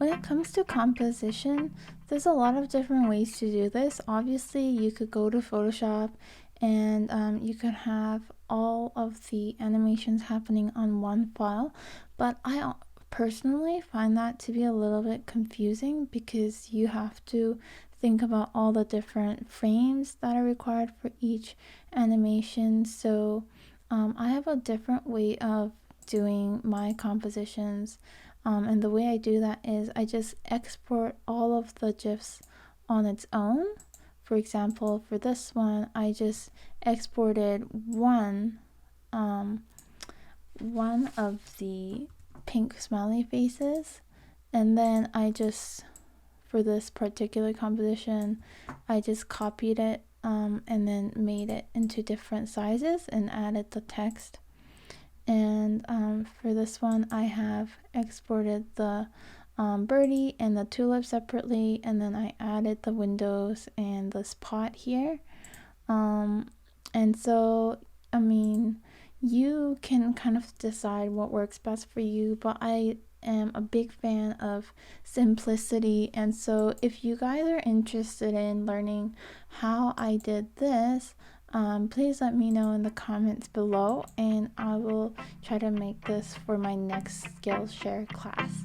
When it comes to composition, there's a lot of different ways to do this. Obviously, you could go to Photoshop and you could have all of the animations happening on one file, but I personally find that to be a little bit confusing because you have to think about all the different frames that are required for each animation. So I have a different way of doing my compositions, and the way I do that is I just export all of the GIFs on its own. For example, for this one, I just exported one of the pink smiley faces, and then for this particular composition, I just copied it and then made it into different sizes and added the text. And for this one, I have exported the birdie and the tulip separately, and then I added the windows and this pot here. And so, I mean, you can kind of decide what works best for you, but I am a big fan of simplicity, and so if you guys are interested in learning how I did this, please let me know in the comments below, and I will try to make this for my next Skillshare class.